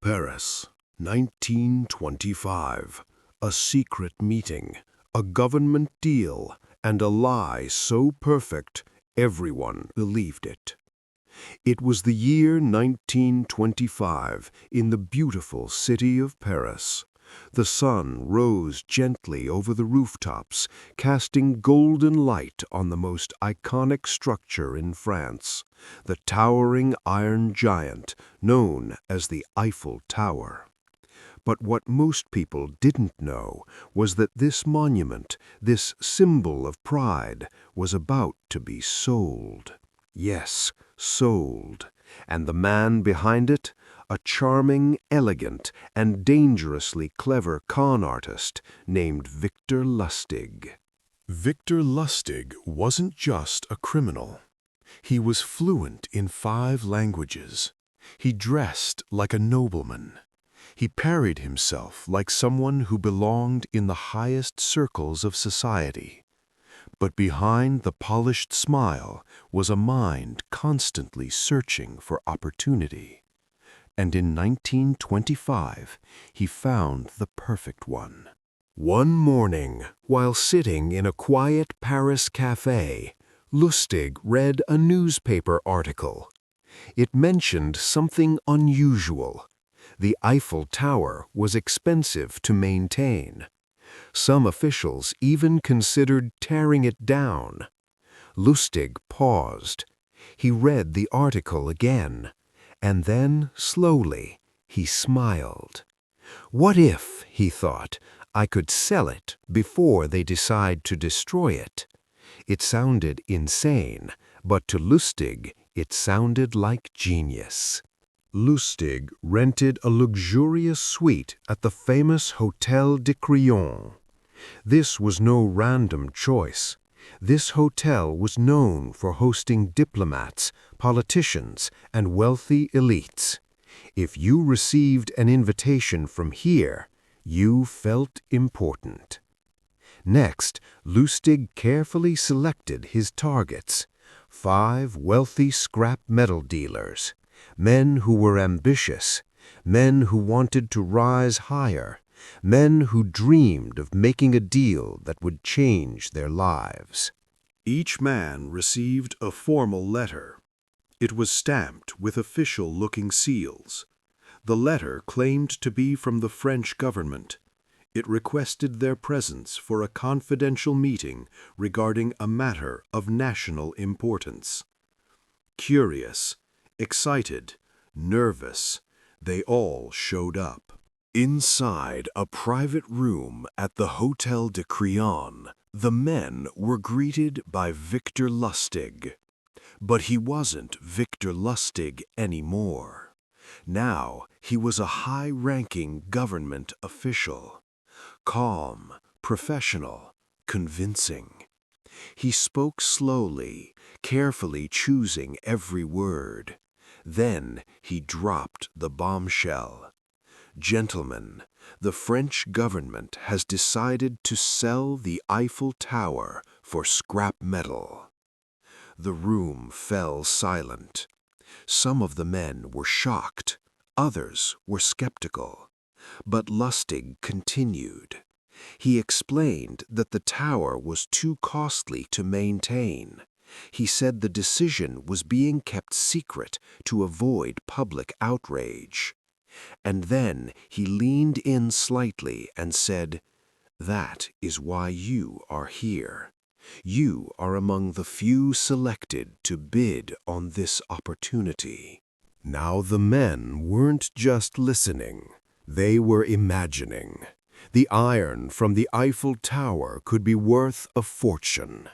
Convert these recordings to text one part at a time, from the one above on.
Paris, 1925. A secret meeting, a government deal, and a lie so perfect everyone believed it. It was the year 1925 in the beautiful city of Paris. The sun rose gently over the rooftops, casting golden light on the most iconic structure in France, the towering iron giant known as the Eiffel Tower. But what most people didn't know was that this monument, this symbol of pride, was about to be sold. Yes, sold. And the man behind it? A charming, elegant, and dangerously clever con artist named Victor Lustig. Victor Lustig wasn't just a criminal. He was fluent in 5 languages. He dressed like a nobleman. He carried himself like someone who belonged in the highest circles of society. But behind the polished smile was a mind constantly searching for opportunity. And in 1925, he found the perfect one. One morning, while sitting in a quiet Paris café, Lustig read a newspaper article. It mentioned something unusual. The Eiffel Tower was expensive to maintain. Some officials even considered tearing it down. Lustig paused. He read the article again, and then, slowly, he smiled. What if, he thought, I could sell it before they decide to destroy it? It sounded insane, but to Lustig it sounded like genius. Lustig rented a luxurious suite at the famous Hôtel de Crillon. This was no random choice. This hotel was known for hosting diplomats, politicians, and wealthy elites. If you received an invitation from here, you felt important. Next, Lustig carefully selected his targets: 5 wealthy scrap metal dealers, men who were ambitious, men who wanted to rise higher, men who dreamed of making a deal that would change their lives. Each man received a formal letter. It was stamped with official-looking seals. The letter claimed to be from the French government. It requested their presence for a confidential meeting regarding a matter of national importance. Curious, excited, nervous, they all showed up. Inside a private room at the Hôtel de Crillon, the men were greeted by Victor Lustig. But he wasn't Victor Lustig anymore. Now he was a high-ranking government official. Calm, professional, convincing. He spoke slowly, carefully choosing every word. Then he dropped the bombshell. Gentlemen, the French government has decided to sell the Eiffel Tower for scrap metal. The room fell silent. Some of the men were shocked, others were skeptical. But Lustig continued. He explained that the tower was too costly to maintain. He said the decision was being kept secret to avoid public outrage. And then he leaned in slightly and said, "That is why you are here. You are among the few selected to bid on this opportunity." Now the men weren't just listening. They were imagining. The iron from the Eiffel Tower could be worth a fortune.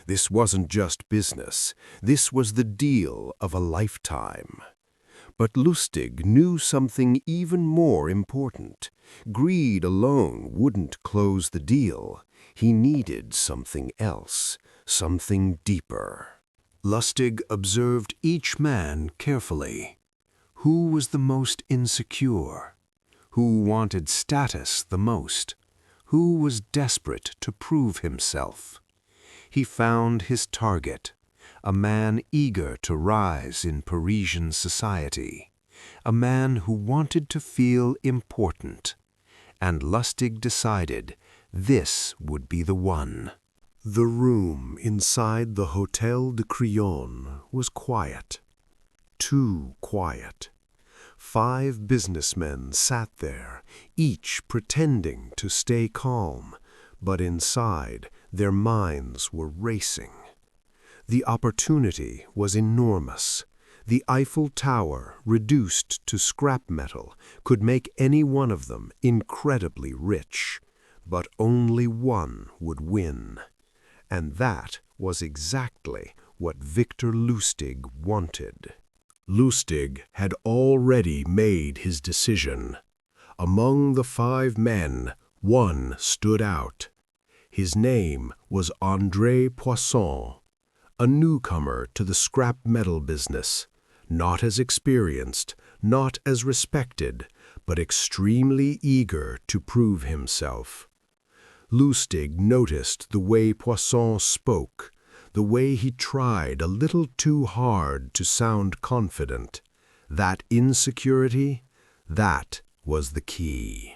This wasn't just business. This was the deal of a lifetime. But Lustig knew something even more important. Greed alone wouldn't close the deal. He needed something else, something deeper. Lustig observed each man carefully. Who was the most insecure? Who wanted status the most? Who was desperate to prove himself? He found his target. A man eager to rise in Parisian society. a man who wanted to feel important. And Lustig decided this would be the one. The room inside the Hôtel de Crillon was quiet. Too quiet. 5 businessmen sat there, each pretending to stay calm, but inside their minds were racing. The opportunity was enormous. The Eiffel Tower, reduced to scrap metal, could make any one of them incredibly rich, but only one would win. And that was exactly what Victor Lustig wanted. Lustig had already made his decision. Among the 5 men, one stood out. His name was André Poisson, a newcomer to the scrap metal business, not as experienced, not as respected, but extremely eager to prove himself. Lustig noticed the way Poisson spoke, the way he tried a little too hard to sound confident. That insecurity, that was the key.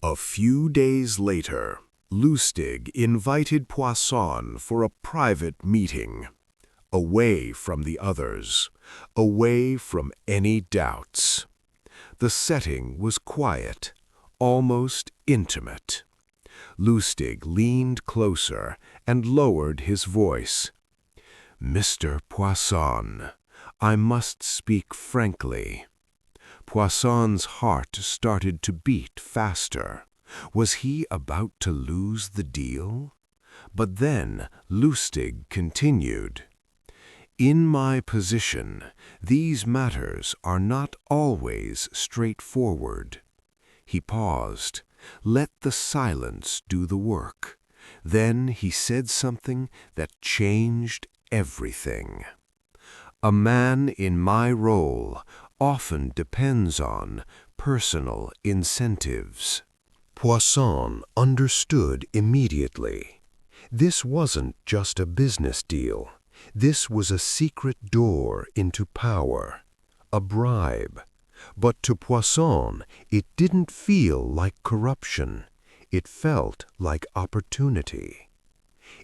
A few days later, Lustig invited Poisson for a private meeting, away from the others, away from any doubts. The setting was quiet, almost intimate. Lustig leaned closer and lowered his voice. "Mr. Poisson, I must speak frankly." Poisson's heart started to beat faster. Was he about to lose the deal? But then Lustig continued. "In my position, these matters are not always straightforward." He paused. Let the silence do the work. Then he said something that changed everything. "A man in my role often depends on personal incentives." Poisson understood immediately. This wasn't just a business deal. This was a secret door into power, a bribe. But to Poisson, it didn't feel like corruption. It felt like opportunity.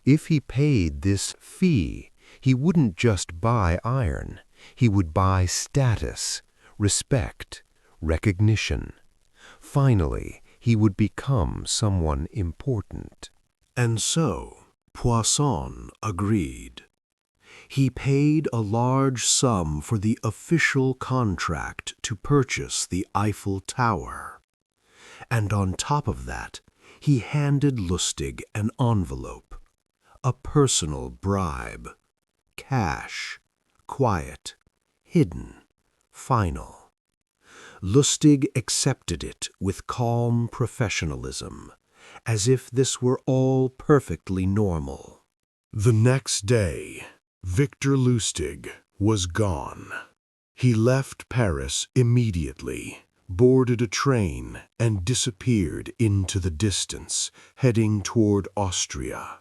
If he paid this fee, he wouldn't just buy iron. He would buy status, respect, recognition. Finally, he would become someone important. And so, Poisson agreed. He paid a large sum for the official contract to purchase the Eiffel Tower. And on top of that, he handed Lustig an envelope, a personal bribe, cash, quiet, hidden, final. Lustig accepted it with calm professionalism, as if this were all perfectly normal. The next day, Victor Lustig was gone. He left Paris immediately, boarded a train, and disappeared into the distance, heading toward Austria.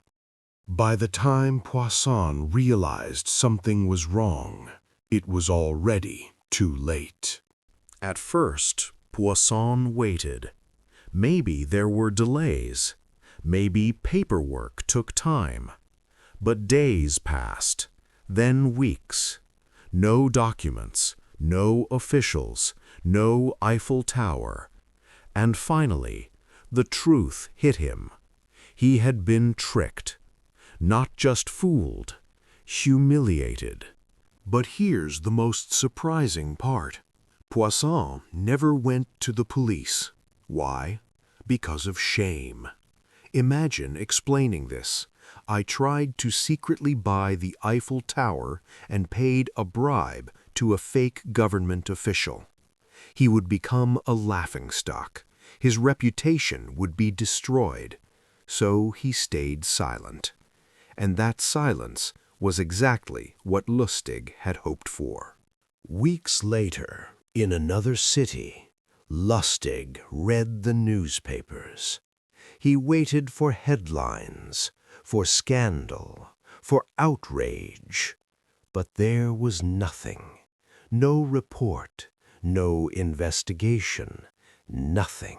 By the time Poisson realized something was wrong, it was already too late. At first, Poisson waited. Maybe there were delays. Maybe paperwork took time. But days passed, then weeks. No documents, no officials, no Eiffel Tower. And finally, the truth hit him. He had been tricked. Not just fooled, humiliated. But here's the most surprising part. Poisson never went to the police. Why? Because of shame. Imagine explaining this. I tried to secretly buy the Eiffel Tower and paid a bribe to a fake government official. He would become a laughingstock. His reputation would be destroyed. So he stayed silent. And that silence was exactly what Lustig had hoped for. Weeks later, in another city, Lustig read the newspapers. He waited for headlines, for scandal, for outrage. But there was nothing. No report, no investigation, nothing.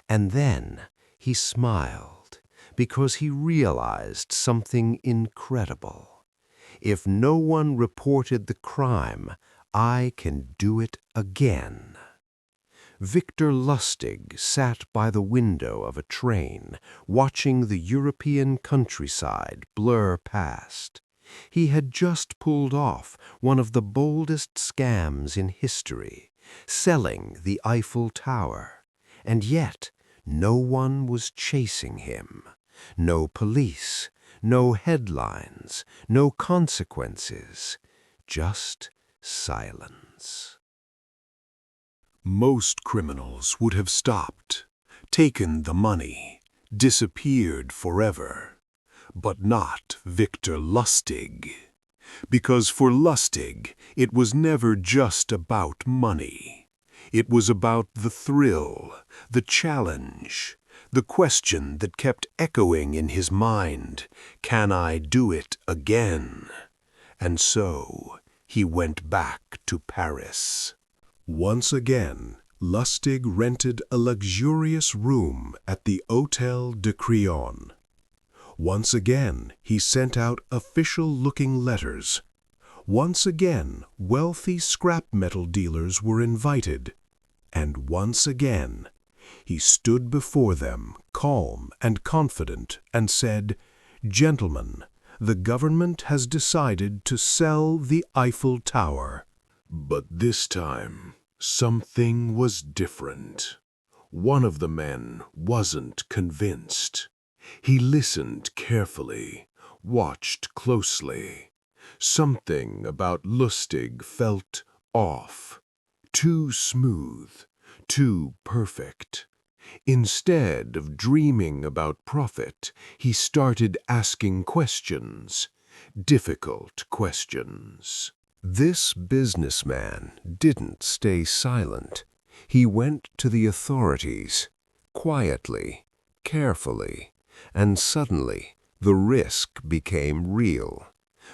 And then he smiled because he realized something incredible. If no one reported the crime, I can do it again. Victor Lustig sat by the window of a train, watching the European countryside blur past. He had just pulled off one of the boldest scams in history, selling the Eiffel Tower. And yet, no one was chasing him. No police, no headlines, no consequences, just silence. Most criminals would have stopped, taken the money, disappeared forever. But not Victor Lustig. Because for Lustig, it was never just about money. It was about the thrill, the challenge, the question that kept echoing in his mind, can I do it again? And so he went back to Paris. Once again, Lustig rented a luxurious room at the Hôtel de Crillon. Once again, he sent out official-looking letters. Once again, wealthy scrap metal dealers were invited. And once again, he stood before them, calm and confident, and said, "Gentlemen, the government has decided to sell the Eiffel Tower." But this time, something was different. One of the men wasn't convinced. He listened carefully, watched closely. Something about Lustig felt off. Too smooth, too perfect. Instead of dreaming about profit, he started asking questions, difficult questions. This businessman didn't stay silent. He went to the authorities, quietly, carefully, and suddenly the risk became real.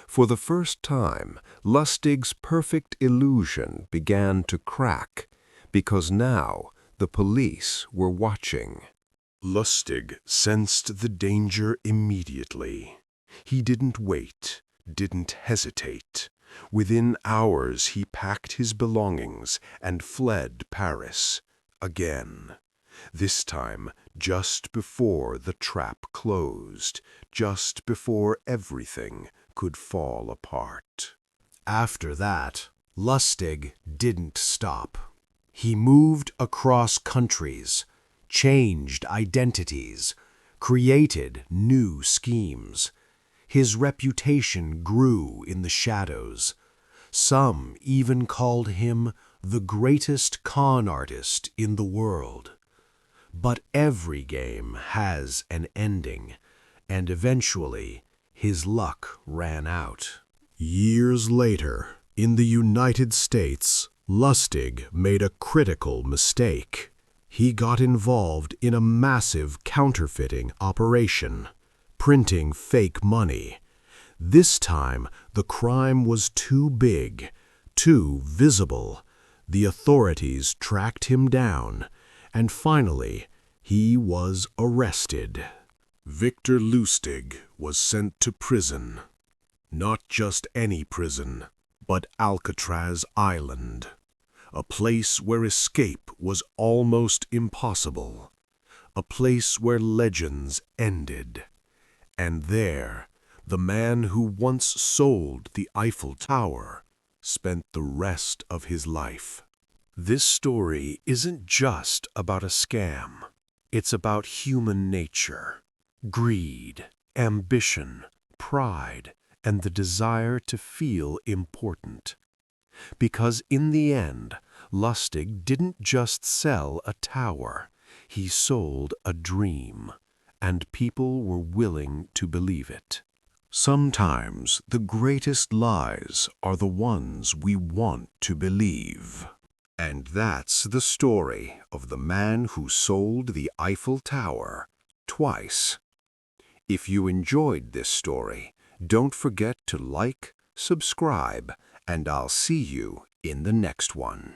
For the first time, Lustig's perfect illusion began to crack, because now the police were watching. Lustig sensed the danger immediately. He didn't wait, didn't hesitate. Within hours he packed his belongings and fled Paris again. This time just before the trap closed, just before everything could fall apart. After that, Lustig didn't stop. He moved across countries, changed identities, created new schemes. His reputation grew in the shadows. Some even called him the greatest con artist in the world. But every game has an ending, and eventually his luck ran out. Years later, in the United States, Lustig made a critical mistake. He got involved in a massive counterfeiting operation, printing fake money. This time, the crime was too big, too visible. The authorities tracked him down, and finally, he was arrested. Victor Lustig was sent to prison. Not just any prison, but Alcatraz Island, a place where escape was almost impossible, a place where legends ended. And there, the man who once sold the Eiffel Tower spent the rest of his life. This story isn't just about a scam. It's about human nature, greed, ambition, pride, and the desire to feel important. Because in the end, Lustig didn't just sell a tower, he sold a dream, and people were willing to believe it. Sometimes the greatest lies are the ones we want to believe. And that's the story of the man who sold the Eiffel Tower twice. If you enjoyed this story, don't forget to like, subscribe, and I'll see you in the next one.